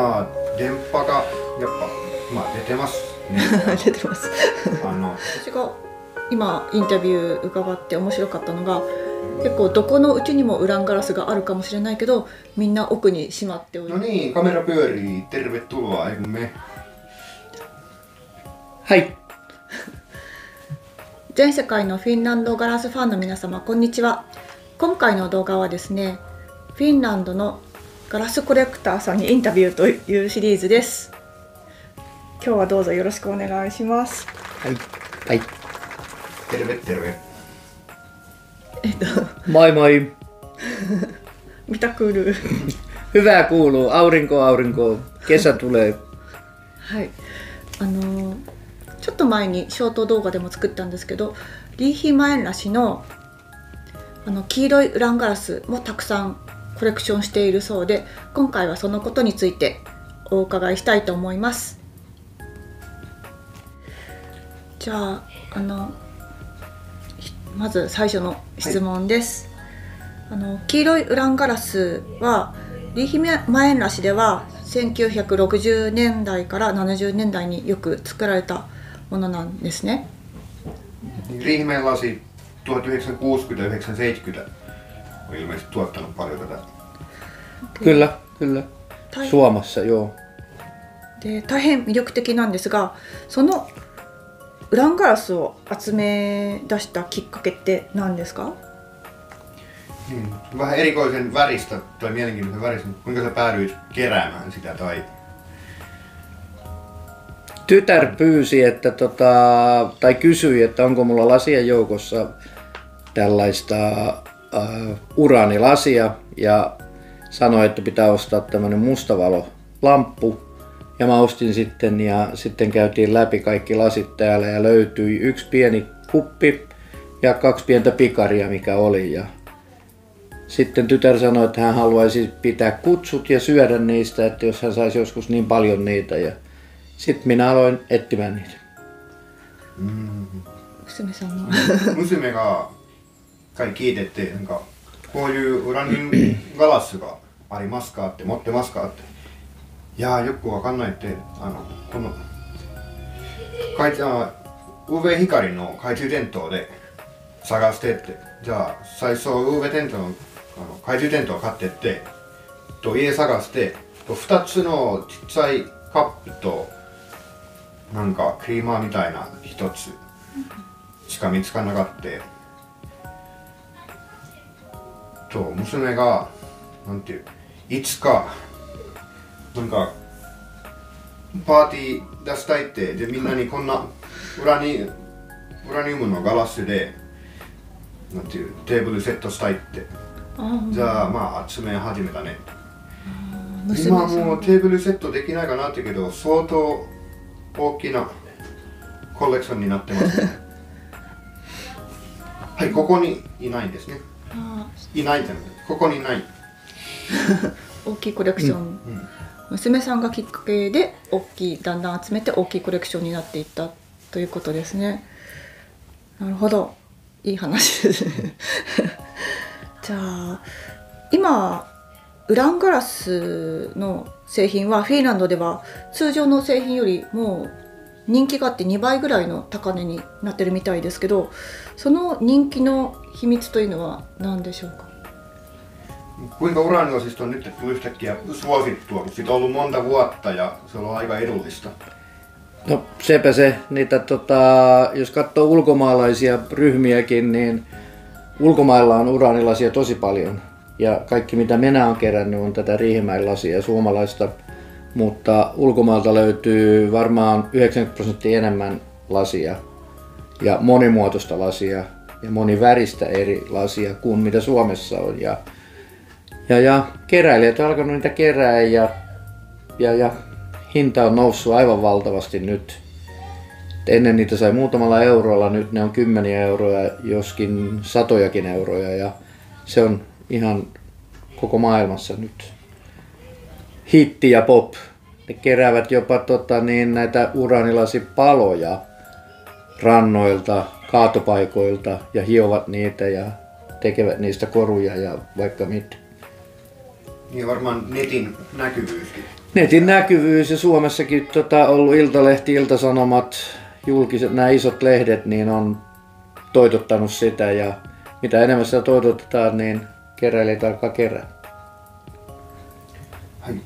まあ電波がやっぱ出てますね。出てます。私が今インタビュー伺って面白かったのが、結構どこのうちにもウランガラスがあるかもしれないけど、みんな奥にしまっておる。No niin, kamera pyörii. Tervetuloa, eikö me? はい。全世界のフィンランドガラスファンの皆様、こんにちは。今回の動画はですね、フィンランドのガラスコレクターさんにインタビューというシリーズです。今日はどうぞよろしくお願いします。はい。はい。Terve. Moi moi. Mitä kuuluu? Hyvää kuuluu. Aurinko. Kesä tulee. はい。ちょっと前にショート動画でも作ったんですけど、リーヒマエンラ氏の黄色いウランガラスもたくさんコレクションしているそうで、今回はそのことについてお伺いしたいと思います。じゃあまず最初の質問です。はい、黄色いウランガラスはリーヒマエンラ氏では1960年代から70年代によく作られたものなんですね。Riihimäen lasi 1960-1970 on ilmeisesti tuottanut paljon tätä. Kyllä. Suomessa, joo. で、大変魅力的なんですが、そのウランガラスを集め出したきっかけって何ですか？ Vähän erikoisen väristä tai mielenkiintoisen väristä, mutta kuinka sä päädyit keräämään sitä tai? Tytär pyysi, että tai kysyi, että onko mulla lasien joukossa tällaista uraanilasia ja sanoi, että pitää ostaa tämmönen mustavalolamppu. Ja mä ostin sitten ja sitten käytiin läpi kaikki lasit täällä ja löytyi yksi pieni kuppi ja 2 pientä pikaria mikä oli. Ja sitten tytär sanoi, että hän haluaisi pitää kutsut ja syödä niistä, että jos hän saisi joskus niin paljon niitä. Ja sitten minä aloin etsimään niitä. 娘が聞いてて、なんかこういうウランガラスがありますかって持ってますかって。いやーよくわかんないって、このUV 光の懐中電灯で探してって。じゃあ最初 UV 電灯の懐中電灯を買ってって家探して2つのちっちゃいカップとなんかクリーマーみたいな1つしか見つからなかったと、娘がなんていういつかなんかパーティー出したいってでみんなにこんなウラニウムのガラスでなんていうテーブルセットしたいって、じゃあまあ集め始めたね。今もうテーブルセットできないかなってけど相当大きなコレクションになってますね。はい、ここにいないんですね。いないじゃなくてここにない。大きいコレクション、娘さんがきっかけでだんだん集めて大きいコレクションになっていったということですね。なるほど、いい話ですね。じゃあ今ウランガラスの製品はフィンランドでは通常の製品よりも人気があって2倍ぐらいの高値になってるみたいですけど、その人気の秘密というのは何でしょうか？Kuinka uraanilasista on nyt tullut yhtäkkiä suosittua, kun siitä on ollut monta vuotta ja se on aika edullista? No sepä se, niitä jos katsoo ulkomaalaisia ryhmiäkin, niin ulkomailla on uraanilasia tosi paljon. Ja kaikki mitä minä olen kerännyt on tätä Riihimäen lasia suomalaista, mutta ulkomailta löytyy varmaan 90% enemmän lasia ja monimuotoista lasia ja moniväristä eri lasia kuin mitä Suomessa on. Ja keräilijät on alkanut niitä kerää ja hinta on noussut aivan valtavasti nyt. Ennen niitä sai muutamalla eurolla, nyt ne on 10 euroja, joskin satojakin euroja ja se on ihan koko maailmassa nyt hitti ja pop. Ne keräävät jopa näitä uraanilasipaloja rannoilta, kaatopaikoilta ja hiovat niitä ja tekevät niistä koruja ja vaikka mitä. Niin varmaan netin näkyvyyskin. Netin näkyvyys ja Suomessakin ollut Iltalehti, Iltasanomat, julkiset, nämä isot lehdet, niin on toitottanut sitä ja mitä enemmän sitä toitotetaan, niin keräilijät alkaa kerää. はい。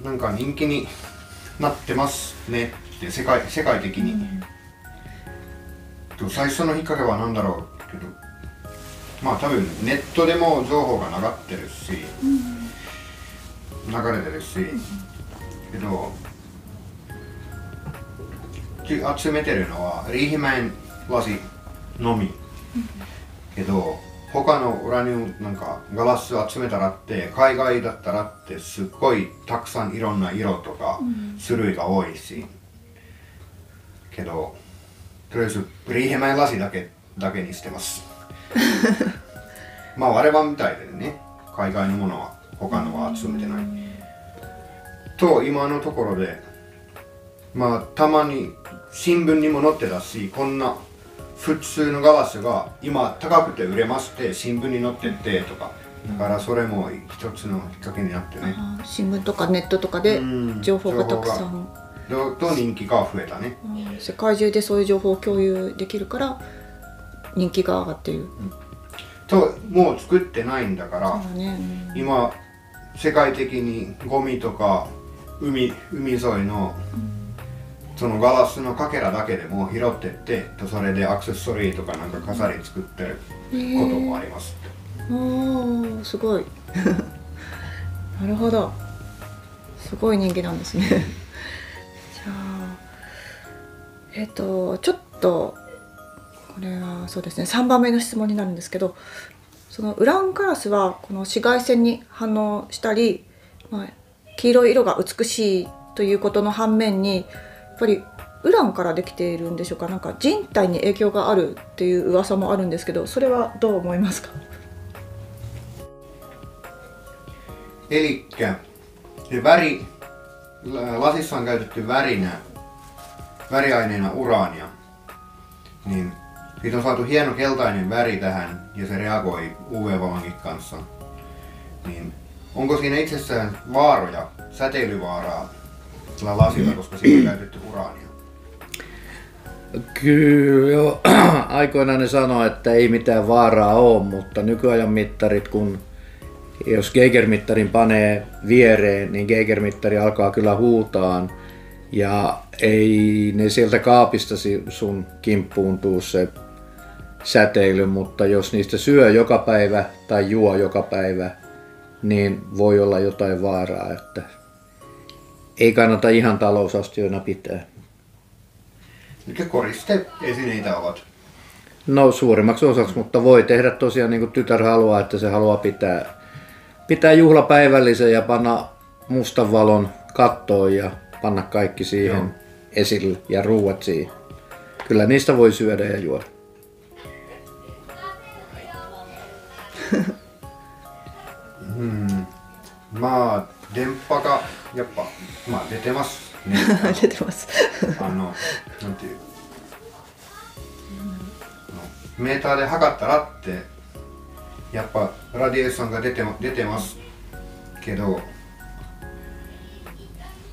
なんか人気になってますねって世界的に。最初のきっかけは何だろうけど、まあ多分ネットでも情報が流ってるし、流れてるし、けど集めてるのはリーヒメンラシのみ。けど他の裏になんかガラス集めたらって海外だったらってすっごいたくさんいろんな色とか種類が多いし、けどとりあえずリーヘマイラシだけにしてますまあ我々みたいでね、海外のものは他のは集めてないと今のところで、まあたまに新聞にも載ってたし、こんな普通のガラスが今高くて売れますって新聞に載っててとか、だからそれも一つのきっかけになってね、新聞とかネットとかで情報がたくさんと人気が増えたね。世界中でそういう情報を共有できるから人気が上がっている、ともう作ってないんだから、ね、今世界的にゴミとか海沿いのそのガラスのかけらだけでも拾ってってそれでアクセサリーとかなんか飾り作ってることもあります。おー、すごいなるほど、すごい人気なんですねじゃあちょっとこれはそうですね、3番目の質問になるんですけど、そのウランガラスはこの紫外線に反応したり、黄色い色が美しいということの反面にやっぱりウランからできているんでしょうか。なんか人体に影響があるっていう噂もあるんですけど、それはどう思いますか。Elikkä lasissa on käytetty väriaineena uraania, niin siitä on saatu hieno keltainen väri tähän ja se reagoi UV-valonkin kanssa. Niin onko siinä itsessään vaaroja, säteilyvaaraa sillä lasilla, koska siinä on käytetty uraania? Kyllä jo. Aikoinaan ne sanoi, että ei mitään vaaraa ole, mutta nykyajan mittarit, jos Geiger-mittarin panee viereen, niin Geiger-mittari alkaa kyllä huutaan ja ei ne sieltä kaapista sun kimppuun tuu se säteily, mutta jos niistä syö joka päivä tai juo joka päivä, niin voi olla jotain vaaraa, että ei kannata ihan talousastioina pitää. Mitkä koriste-esineitä ovat? No suurimmaksi osaksi, mutta voi tehdä tosiaan niin kuin tytär haluaa, että se haluaa pitää juhlapäivällisen ja panna mustan valon kattoon ja panna kaikki siihen esille ja ruuat siihen. Kyllä niistä voi syödä ja juoda. Demppaがやっぱ出てますね。出てますなんていうメーターで測ったらってやっぱラディエーションが出てますけど、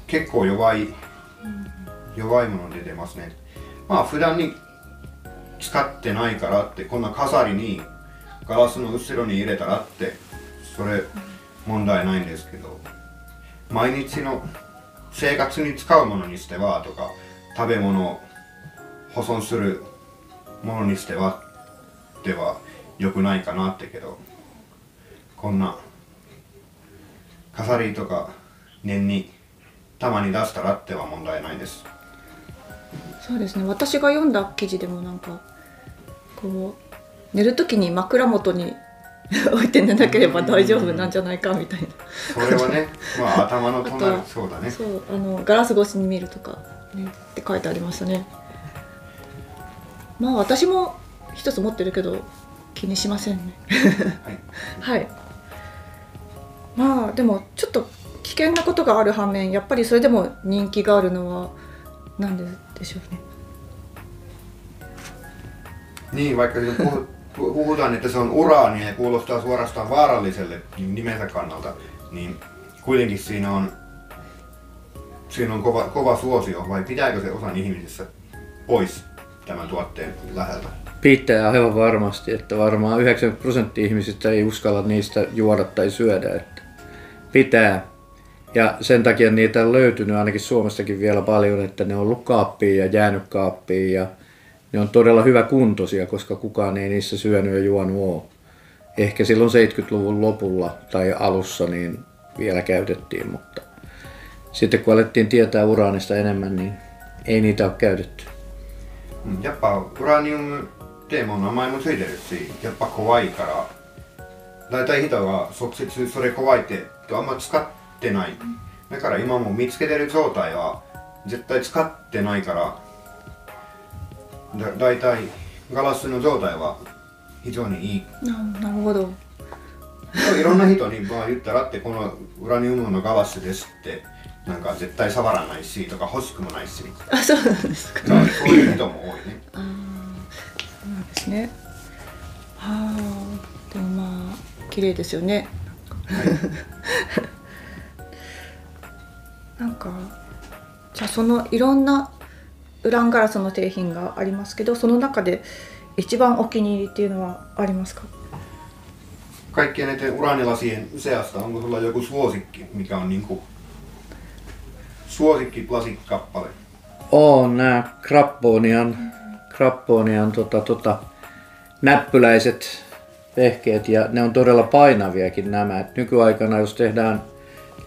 結構弱いもの出てますね。普段に使ってないからってこんな飾りにガラスの後ろに入れたらってそれ問題ないんですけど、毎日の生活に使うものにしてはとか食べ物を保存するものにしてはでは良くないかなってけど、こんな飾りとか年にたまに出したらっては問題ないです。そうですね、私が読んだ記事でもなんかこう寝る時に枕元に置いて寝なければ大丈夫なんじゃないかみたいな。それはね、頭の隣そうだね。そうガラス越しに見るとか、ね、って書いてありましたね。私も一つ持ってるけど気にしませんね。はい。はい。でもちょっと危険なことがある反面、やっぱりそれでも人気があるのはなんででしょうね。Niin, vaikka puhutaan, että se on uraania ja kuulostaa suorastaan vaaralliselle nimensä kannalta, niin kuitenkin siinä on kova suosio, vai pitääkö se osan ihmisissä pois tämän tuotteen läheltä? Pitää aivan varmasti, että varmaan 90% ihmisistä ei uskalla niistä juoda tai syödä. Että pitää. Ja sen takia niitä on löytynyt ainakin Suomestakin vielä paljon, että ne on ollut kaappiin ja jäänyt kaappiin ja ne on todella hyvä kuntoisia, koska kukaan ei niissä syönyt ja juonut ole. Ehkä silloin 70-luvun lopulla tai alussa niin vielä käytettiin, mutta sitten kun alettiin tietää uraanista enemmän, niin ei niitä ole käytetty. Jappa uranium teemon on maailman syiderysi, jappa kovai kara. Tai hitoa soksit sore kovaite, tuo ammat skattenai. Me kara imamu mitsketery zoota ja zettai skattenai kara. Tai galassun zoota ja hitoni i. No, なるほど。いろんな人に言ったらってこのウラニウムのガラスですってなんか絶対触らないしとか欲しくもないし、あ、そうなんですか。そういう人も多いね。ああ、そうなんですね。はあ、でもまあ綺麗ですよね。なんかじゃあそのいろんなウランガラスの製品がありますけど、その中で一番お気に入りっていうのはありますか？ Kaikkien näiden uraanilasien seasta, onko sulla joku suosikki, mikä on niinku suosikki lasikkappale? On nämä Krapponian näppyläiset vehkeet ja ne on todella painaviakin nämä. Et nykyaikana jos tehdään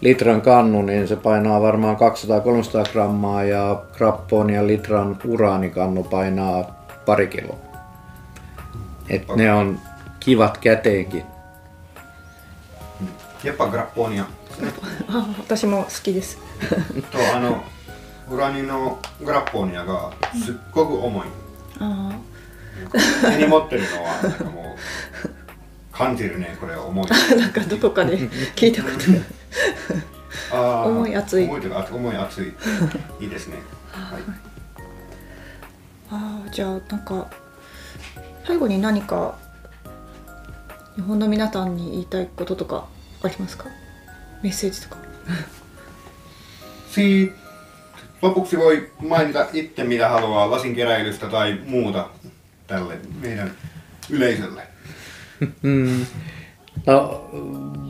litran kannu, niin se painaa varmaan 200-300 grammaa ja Krapponian litran uraanikannu painaa pari kiloa. Et ne on kivat käteenkin. Jappa Krapponia. あ、私も好きです。ウラニのグラッポニアがすっごく重い。あ手に持ってるのはなんかもう感じるね、これ重い。あ、なんかどこかで聞いたことが。重い熱い。重いというか重い熱い。いいですね。はい。ああ、じゃあなんか最後に何か日本の皆さんに言いたいこととかありますか？メッセージとか。Lopuksi voi mainita itse mitä haluaa lasinkeräilystä tai muuta tälle meidän yleisölle. No,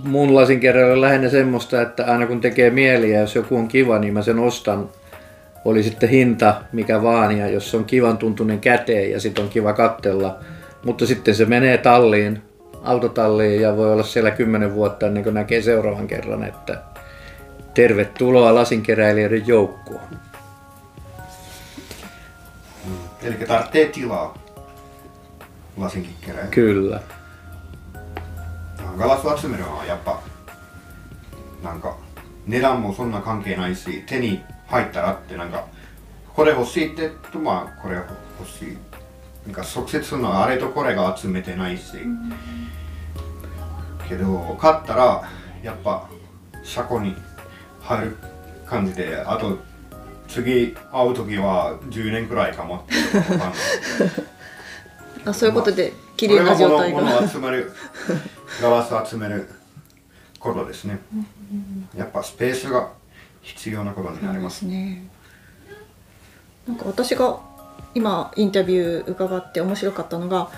mun lasinkeräily on lähinnä semmoista, että aina kun tekee mieli ja jos joku on kiva, niin mä sen ostan. Oli sitten hinta mikä vaan ja jos on kivan tuntunen käteen ja sit on kiva katsella. Mutta sitten se menee talliin, autotalliin ja voi olla siellä 10 vuotta ennen kuin näkee seuraavan kerran, että tervetuloa lasinkeräilijöiden joukkoon. Eli tarvitsee tilaa lasinkin keräilyyn. Kyllä. ガラス集めるのはやっぱなんか値段もそんな関係ないし手に入ったらってなんかこれ欲しいってとまあこれ欲しいなんか即接のあれとこれが集めてないし、けど買ったらやっぱ車庫に入る感じであと次会う時は10年くらいかもって分かんないあ、そういうことで綺麗な状態が。物を集めるガラスを集めることですね。やっぱスペースが必要なことになります。そうですね。なんか私が今インタビュー伺って面白かったのが、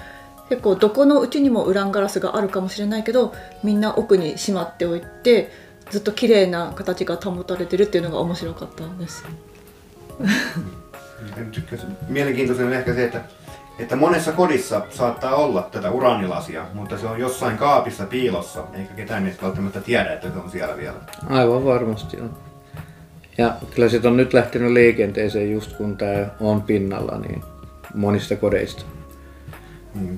結構どこのうちにもウランガラスがあるかもしれないけど、みんな奥にしまっておいてずっと綺麗な形が保たれてるっていうのが面白かったんです。Mielenkiintoisen on ehkä se, että monessa kodissa saattaa olla tätä uraanilasia, mutta se on jossain kaapissa piilossa, eikä ketään meistä välttämättä tiedä, että se on siellä vielä. Aivan varmasti on. Ja kyllä sit on nyt lähtenyt liikenteeseen just kun tää on pinnalla niin monista kodeista.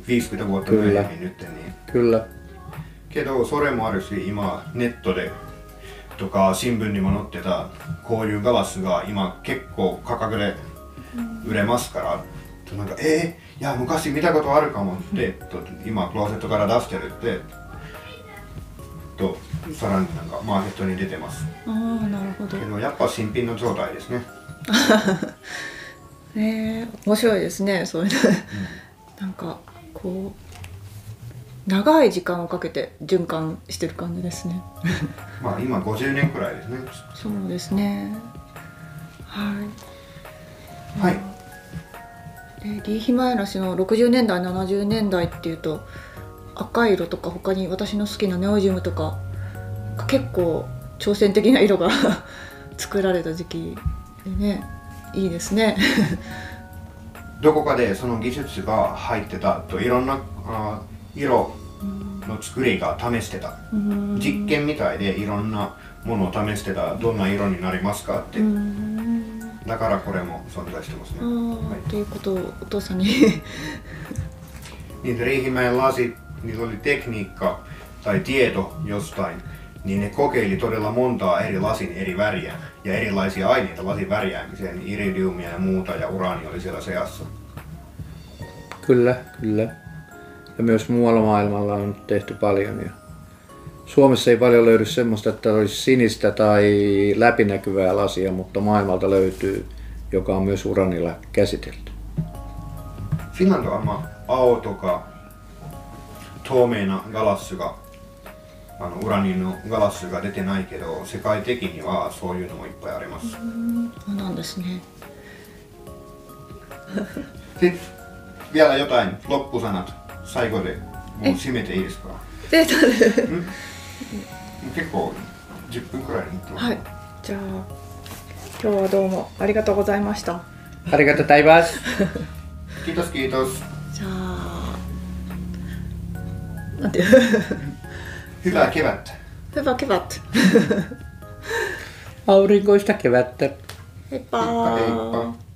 50 vuotta myöhemmin nyt niin. Kyllä. けどそれもあるし、今ネットでとか新聞にも載ってたこういうガラスが今結構価格で売れますから、なんかいや昔見たことあるかもって今クローゼットから出してるってとさらになんかマーケットに出てます。ああ、なるほど。けどやっぱ新品の状態ですね。面白いですね、そういうの。なんかこう長い時間をかけて循環してる感じですね。まあ今50年くらいですね。そうですね。はい。はい。でリーヒマエナシの60年代70年代っていうと赤色とか他に私の好きなネオジムとか結構挑戦的な色が作られた時期でね、いいですね。どこかでその技術が入ってたといろんな色の作りが試してた。実験みたいでいろんなものを試してた。どんな色になりますかって。だからこれも存在してますね。はい、ということをお父さんにNiitä Riihimäen lasit, niillä oli tekniikka tai tieto jostain, niin ne kokeili todella montaa eri lasin eri väriä ja erilaisia aineita lasin värjäämiseen, iridiumia ja muuta, ja uraani oli siellä seassa. Kyllä, kyllä. Ja myös muualla maailmalla on tehty paljon. Ja Suomessa ei paljon löydy semmoista, että olisi sinistä tai läpinäkyvää lasia, mutta maailmalta löytyy, joka on myös uraanilla käsitelty. Finland on ama autoが透明なガラスがウラニのガラスが出てないけど、世界的にはそういうのもいっぱいあります。そうなんですね。で、vielä jotain loppusanat最後でもう締めていいですか？データで結構10分くらいになってます。はい。じゃあ今日はどうもありがとうございました。ありがとうございます。Kiitos, kiitos. じゃあなんてHyvää kevättä. Hyvää kevät. Aurinkoista kevättä. Heippa. Heippa, heippa.